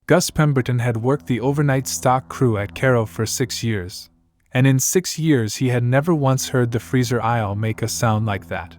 Gus Pemberton had worked the overnight stock crew at Carrow for 6 years, and in 6 years he had never once heard the freezer aisle make a sound like that.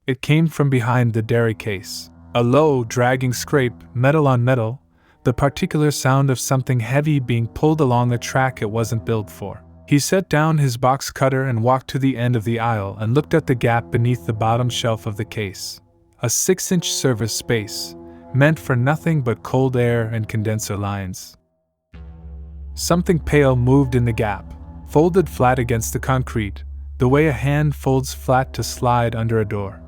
It came from behind the dairy case, a low, dragging scrape, metal on metal, the particular sound of something heavy being pulled along a track it wasn't built for. He set down his box cutter and walked to the end of the aisle and looked at the gap beneath the bottom shelf of the case, a 6-inch service space, meant for nothing but cold air and condenser lines. Something pale moved in the gap, folded flat against the concrete, the way a hand folds flat to slide under a door.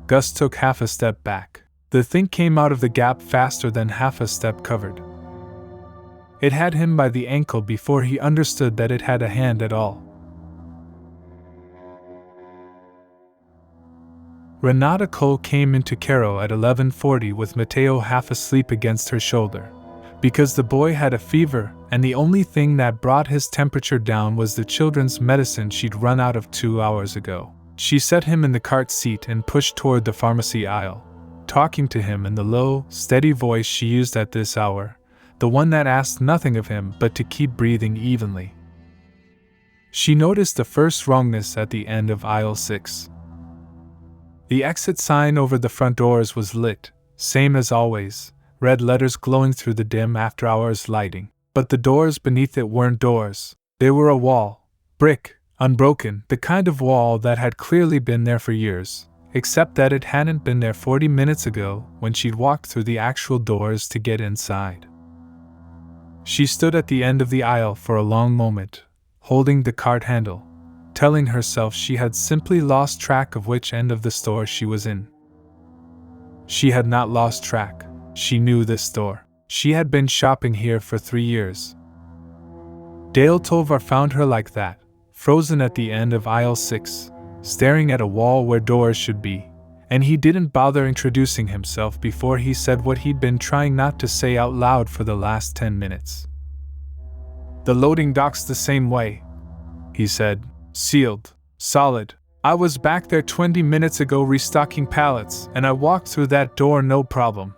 Gus took half a step back. The thing came out of the gap faster than half a step covered. It had him by the ankle before he understood that it had a hand at all. Renata Cole came into Carrow at 11:40 with Mateo half asleep against her shoulder. Because the boy had a fever, and the only thing that brought his temperature down was the children's medicine she'd run out of 2 hours ago. She set him in the cart seat and pushed toward the pharmacy aisle, talking to him in the low, steady voice she used at this hour, the one that asked nothing of him but to keep breathing evenly. She noticed the first wrongness at the end of aisle 6. The exit sign over the front doors was lit, same as always, red letters glowing through the dim after-hours lighting. But the doors beneath it weren't doors. They were a wall, brick, unbroken, the kind of wall that had clearly been there for years, except that it hadn't been there 40 minutes ago when she'd walked through the actual doors to get inside. She stood at the end of the aisle for a long moment, holding the cart handle, telling herself she had simply lost track of which end of the store she was in. She had not lost track. She knew this store. She had been shopping here for 3 years. Dale Tovar found her like that, frozen at the end of aisle 6, staring at a wall where doors should be, and he didn't bother introducing himself before he said what he'd been trying not to say out loud for the last 10 minutes. "The loading dock's the same way," he said. "Sealed. Solid. I was back there 20 minutes ago restocking pallets, and I walked through that door no problem."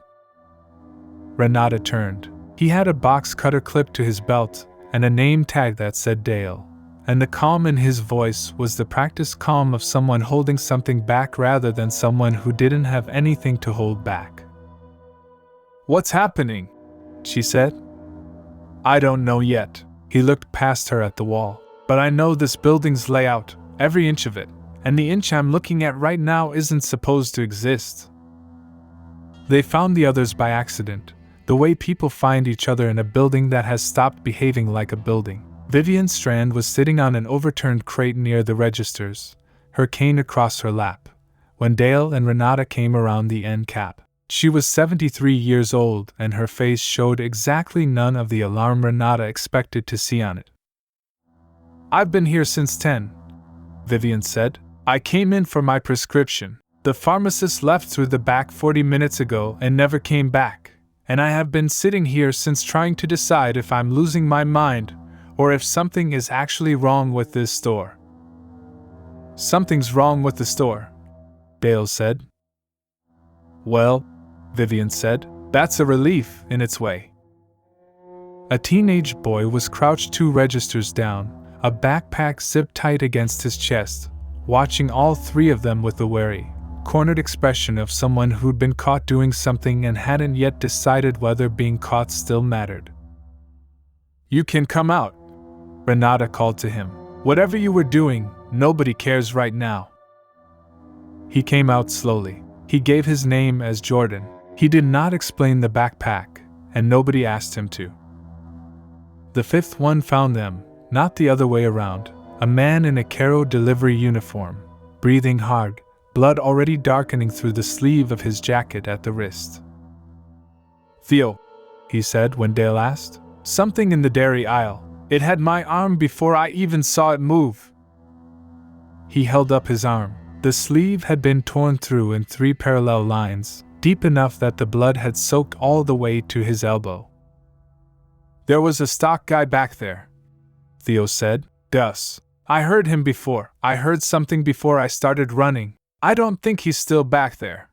Renata turned. He had a box cutter clipped to his belt, and a name tag that said Dale, and the calm in his voice was the practiced calm of someone holding something back rather than someone who didn't have anything to hold back. "What's happening?" she said. "I don't know yet." He looked past her at the wall. "But I know this building's layout, every inch of it, and the inch I'm looking at right now isn't supposed to exist." They found the others by accident, the way people find each other in a building that has stopped behaving like a building. Vivian Strand was sitting on an overturned crate near the registers, her cane across her lap, when Dale and Renata came around the end cap. She was 73 years old, and her face showed exactly none of the alarm Renata expected to see on it. "I've been here since 10, Vivian said. "I came in for my prescription. The pharmacist left through the back 40 minutes ago and never came back, and I have been sitting here since trying to decide if I'm losing my mind or if something is actually wrong with this store." "Something's wrong with the store," Dale said. "Well," Vivian said, "that's a relief in its way." A teenage boy was crouched 2 registers down, a backpack zipped tight against his chest, watching all 3 of them with the wary, cornered expression of someone who'd been caught doing something and hadn't yet decided whether being caught still mattered. "You can come out," Renata called to him. "Whatever you were doing, nobody cares right now." He came out slowly. He gave his name as Jordan. He did not explain the backpack, and nobody asked him to. The 5th one found them, not the other way around, a man in a Carrow delivery uniform, breathing hard, blood already darkening through the sleeve of his jacket at the wrist. "Theo," he said when Dale asked. "Something in the dairy aisle. It had my arm before I even saw it move." He held up his arm. The sleeve had been torn through in 3 parallel lines, deep enough that the blood had soaked all the way to his elbow. "There was a stock guy back there," Theo said. "Gus. I heard him before. I heard something before I started running. I don't think he's still back there."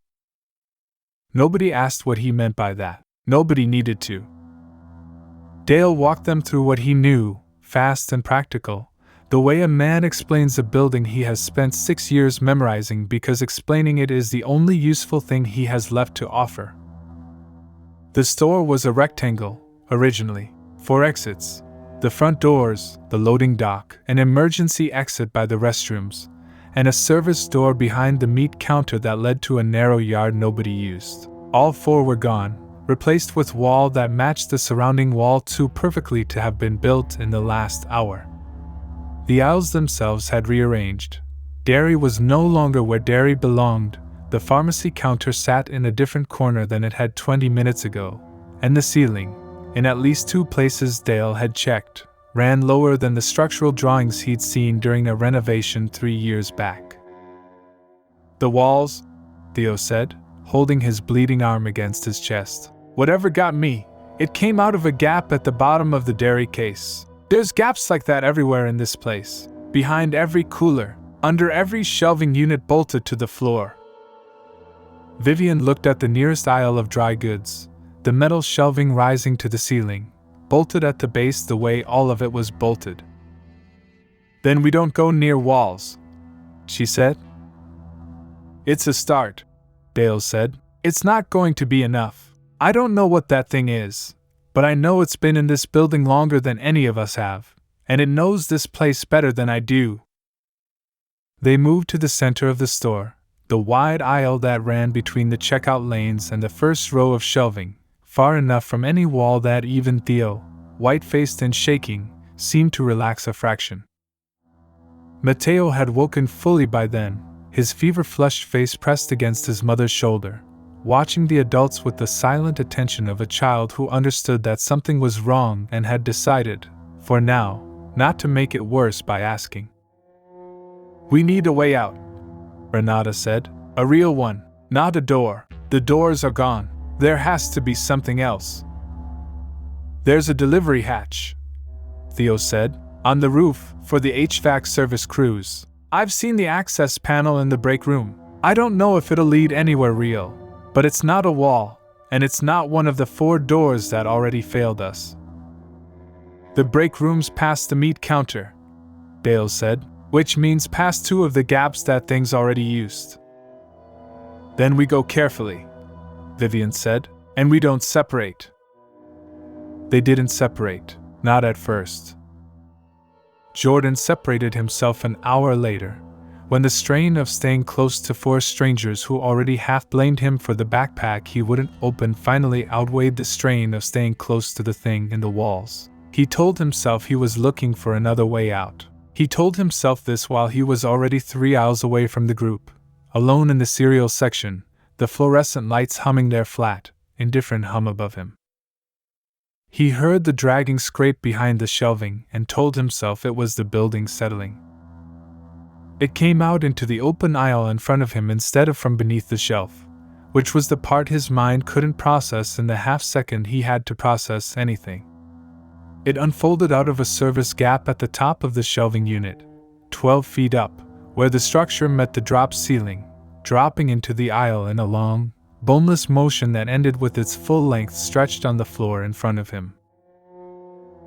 Nobody asked what he meant by that. Nobody needed to. Dale walked them through what he knew, fast and practical, the way a man explains a building he has spent 6 years memorizing because explaining it is the only useful thing he has left to offer. The store was a rectangle, originally, 4 exits: the front doors, the loading dock, an emergency exit by the restrooms, and a service door behind the meat counter that led to a narrow yard nobody used. All 4 were gone, replaced with wall that matched the surrounding wall too perfectly to have been built in the last hour. The aisles themselves had rearranged. Dairy was no longer where dairy belonged, the pharmacy counter sat in a different corner than it had 20 minutes ago, and the ceiling, in at least 2 places Dale had checked, ran lower than the structural drawings he'd seen during a renovation 3 years back. "The walls," Theo said, holding his bleeding arm against his chest. "Whatever got me, it came out of a gap at the bottom of the dairy case. There's gaps like that everywhere in this place, behind every cooler, under every shelving unit bolted to the floor." Vivian looked at the nearest aisle of dry goods, the metal shelving rising to the ceiling, bolted at the base the way all of it was bolted. "Then we don't go near walls," she said. "It's a start," Dale said. "It's not going to be enough. I don't know what that thing is, but I know it's been in this building longer than any of us have, and it knows this place better than I do." They moved to the center of the store, the wide aisle that ran between the checkout lanes and the first row of shelving, far enough from any wall that even Theo, white-faced and shaking, seemed to relax a fraction. Mateo had woken fully by then, his fever-flushed face pressed against his mother's shoulder, watching the adults with the silent attention of a child who understood that something was wrong and had decided, for now, not to make it worse by asking. "We need a way out," Renata said. "A real one, not a door. The doors are gone. There has to be something else." "There's a delivery hatch," Theo said, "on the roof, for the HVAC service crews. I've seen the access panel in the break room. I don't know if it'll lead anywhere real, but it's not a wall, and it's not one of the 4 doors that already failed us." "The break room's past the meat counter," Dale said, "which means past 2 of the gaps that thing's already used." "Then we go carefully," Vivian said, "and we don't separate." They didn't separate, not at first. Jordan separated himself an hour later, when the strain of staying close to 4 strangers who already half blamed him for the backpack he wouldn't open finally outweighed the strain of staying close to the thing in the walls. He told himself he was looking for another way out. He told himself this while he was already 3 aisles away from the group, alone in the cereal section, the fluorescent lights humming their flat, indifferent hum above him. He heard the dragging scrape behind the shelving and told himself it was the building settling. It came out into the open aisle in front of him instead of from beneath the shelf, which was the part his mind couldn't process in the half-second he had to process anything. It unfolded out of a service gap at the top of the shelving unit, 12 feet up, where the structure met the drop ceiling, dropping into the aisle in a long, boneless motion that ended with its full length stretched on the floor in front of him.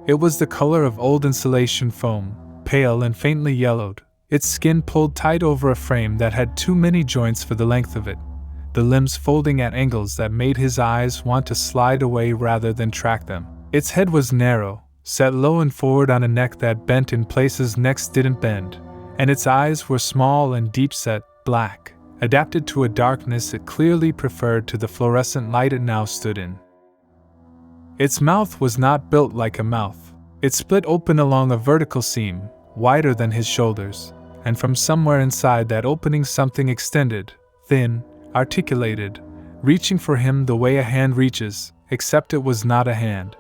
It was the color of old insulation foam, pale and faintly yellowed, its skin pulled tight over a frame that had too many joints for the length of it, the limbs folding at angles that made his eyes want to slide away rather than track them. Its head was narrow, set low and forward on a neck that bent in places necks didn't bend, and its eyes were small and deep-set, black, adapted to a darkness it clearly preferred to the fluorescent light it now stood in. Its mouth was not built like a mouth. It split open along a vertical seam, wider than his shoulders, and from somewhere inside that opening something extended, thin, articulated, reaching for him the way a hand reaches, except it was not a hand.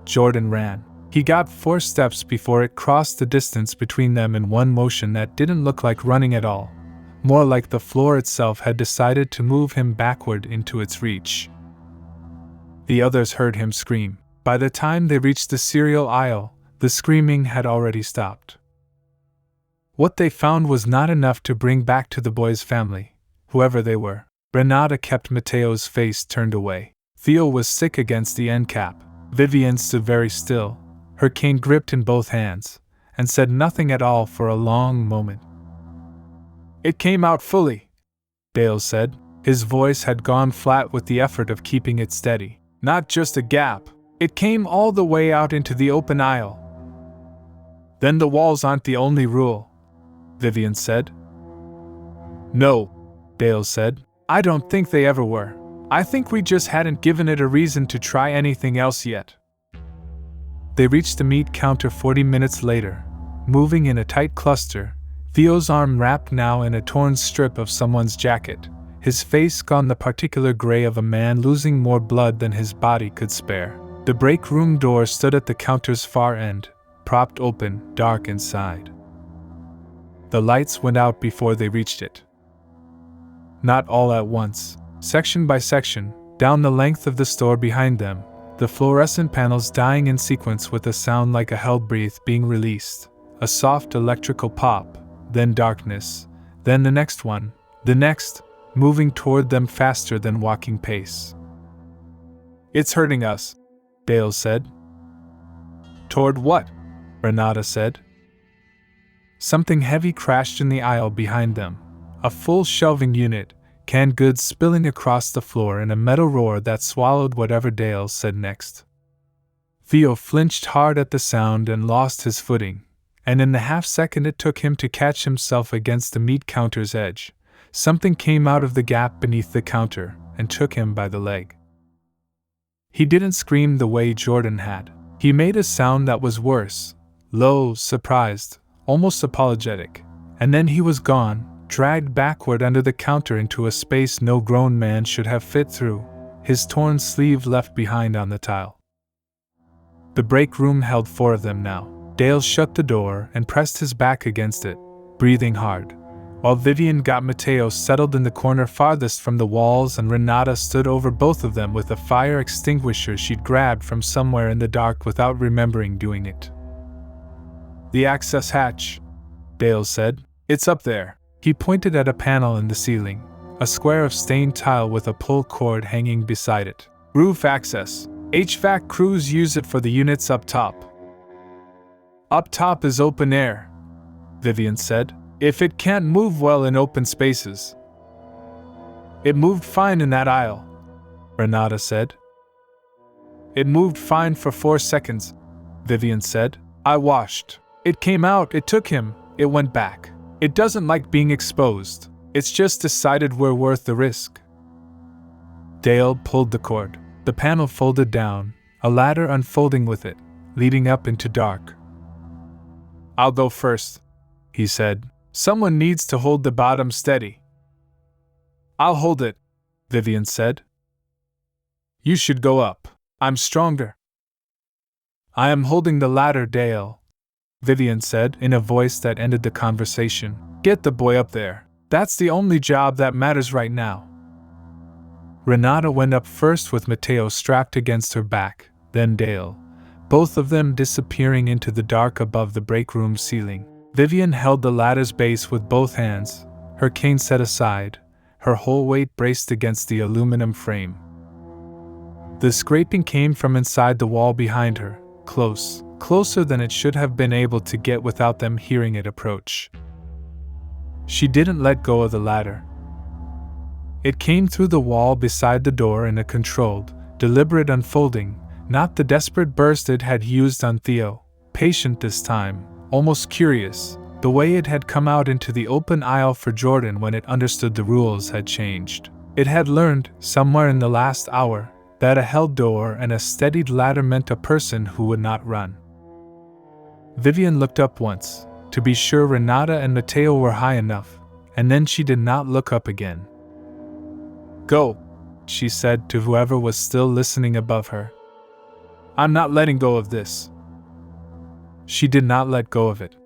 Jordan ran. He got 4 steps before it crossed the distance between them in one motion that didn't look like running at all, more like the floor itself had decided to move him backward into its reach. The others heard him scream. By the time they reached the cereal aisle, the screaming had already stopped. What they found was not enough to bring back to the boy's family, whoever they were. Renata kept Mateo's face turned away. Theo was sick against the end cap. Vivian stood very still, her cane gripped in both hands, and said nothing at all for a long moment. "It came out fully," Dale said. His voice had gone flat with the effort of keeping it steady. "Not just a gap. It came all the way out into the open aisle." "Then the walls aren't the only rule," Vivian said. "No," Dale said. "I don't think they ever were. I think we just hadn't given it a reason to try anything else yet." They reached the meat counter 40 minutes later, moving in a tight cluster, Theo's arm wrapped now in a torn strip of someone's jacket, his face gone the particular gray of a man losing more blood than his body could spare. The break room door stood at the counter's far end, propped open, dark inside. The lights went out before they reached it. Not all at once, section by section, down the length of the store behind them, the fluorescent panels dying in sequence with a sound like a hell breath being released, a soft electrical pop, then darkness, then the next one, the next, moving toward them faster than walking pace. "It's hurting us," Dale said. "Toward what?" Renata said. Something heavy crashed in the aisle behind them, a full shelving unit, canned goods spilling across the floor in a metal roar that swallowed whatever Dale said next. Theo flinched hard at the sound and lost his footing, and in the half-second it took him to catch himself against the meat counter's edge, something came out of the gap beneath the counter and took him by the leg. He didn't scream the way Jordan had. He made a sound that was worse, low, surprised, almost apologetic, and then he was gone, dragged backward under the counter into a space no grown man should have fit through, his torn sleeve left behind on the tile. The break room held 4 of them now. Dale shut the door and pressed his back against it, breathing hard, while Vivian got Mateo settled in the corner farthest from the walls and Renata stood over both of them with a fire extinguisher she'd grabbed from somewhere in the dark without remembering doing it. "The access hatch," Dale said. "It's up there." He pointed at a panel in the ceiling, a square of stained tile with a pull cord hanging beside it. "Roof access. HVAC crews use it for the units up top." "Up top is open air," Vivian said. "If it can't move well in open spaces." "It moved fine in that aisle," Renata said. "It moved fine for 4 seconds," Vivian said. "I watched. It came out, it took him, it went back. It doesn't like being exposed. It's just decided we're worth the risk." Dale pulled the cord. The panel folded down, a ladder unfolding with it, leading up into dark. "I'll go first," he said. "Someone needs to hold the bottom steady." "I'll hold it," Vivian said. "You should go up. I'm stronger." "I am holding the ladder, Dale," Vivian said in a voice that ended the conversation. "Get the boy up there. That's the only job that matters right now." Renata went up first with Mateo strapped against her back, then Dale, both of them disappearing into the dark above the break room ceiling. Vivian held the ladder's base with both hands, her cane set aside, her whole weight braced against the aluminum frame. The scraping came from inside the wall behind her, closer than it should have been able to get without them hearing it approach. She didn't let go of the ladder. It came through the wall beside the door in a controlled, deliberate unfolding, not the desperate burst it had used on Theo, patient this time, almost curious, the way it had come out into the open aisle for Jordan when it understood the rules had changed. It had learned, somewhere in the last hour, that a held door and a steadied ladder meant a person who would not run. Vivian looked up once, to be sure Renata and Mateo were high enough, and then she did not look up again. "Go," she said to whoever was still listening above her. "I'm not letting go of this." She did not let go of it.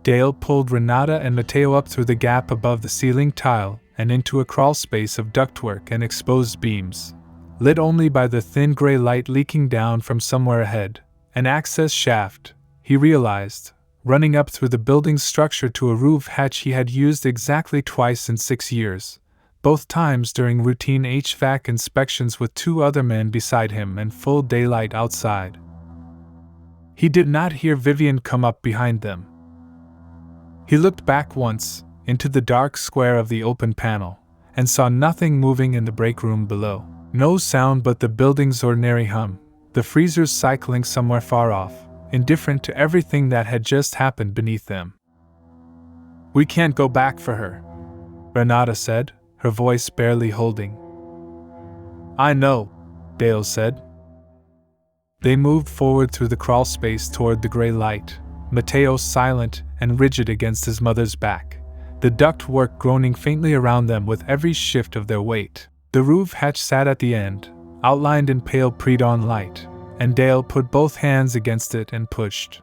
Dale pulled Renata and Mateo up through the gap above the ceiling tile and into a crawl space of ductwork and exposed beams, lit only by the thin gray light leaking down from somewhere ahead, an access shaft, he realized, running up through the building's structure to a roof hatch he had used exactly twice in 6 years, both times during routine HVAC inspections with 2 other men beside him and full daylight outside. He did not hear Vivian come up behind them. He looked back once, into the dark square of the open panel, and saw nothing moving in the break room below. No sound but the building's ordinary hum, the freezers cycling somewhere far off, indifferent to everything that had just happened beneath them. "We can't go back for her," Renata said, her voice barely holding. "I know," Dale said. They moved forward through the crawl space toward the gray light, Mateo silent and rigid against his mother's back, the ductwork groaning faintly around them with every shift of their weight. The roof hatch sat at the end, outlined in pale pre-dawn light, and Dale put both hands against it and pushed.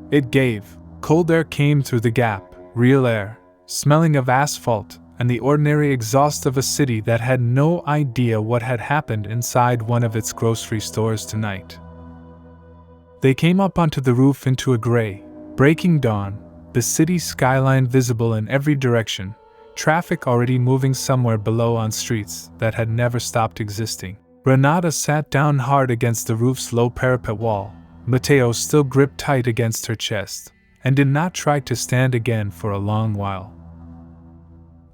It gave. Cold air came through the gap, real air, smelling of asphalt and the ordinary exhaust of a city that had no idea what had happened inside one of its grocery stores tonight. They came up onto the roof into a gray, breaking dawn, the city skyline visible in every direction, traffic already moving somewhere below on streets that had never stopped existing. Renata sat down hard against the roof's low parapet wall, Mateo still gripped tight against her chest, and did not try to stand again for a long while.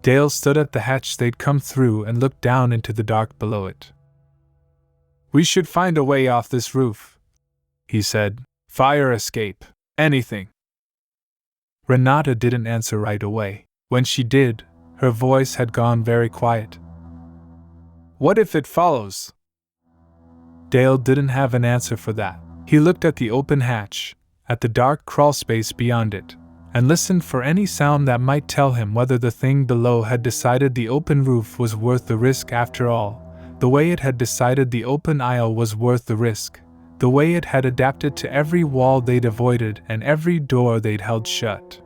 Dale stood at the hatch they'd come through and looked down into the dark below it. "We should find a way off this roof," he said. "Fire escape. Anything." Renata didn't answer right away. When she did, her voice had gone very quiet. "What if it follows?" Dale didn't have an answer for that. He looked at the open hatch, at the dark crawl space beyond it, and listened for any sound that might tell him whether the thing below had decided the open roof was worth the risk after all, the way it had decided the open aisle was worth the risk, the way it had adapted to every wall they'd avoided and every door they'd held shut.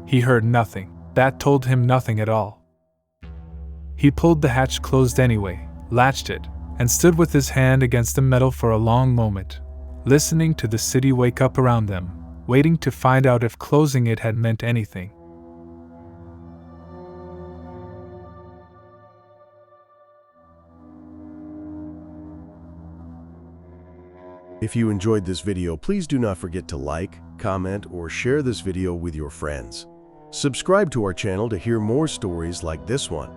He heard nothing. That told him nothing at all. He pulled the hatch closed anyway, latched it, and stood with his hand against the metal for a long moment, listening to the city wake up around them, waiting to find out if closing it had meant anything. If you enjoyed this video, please do not forget to like, comment, or share this video with your friends. Subscribe to our channel to hear more stories like this one.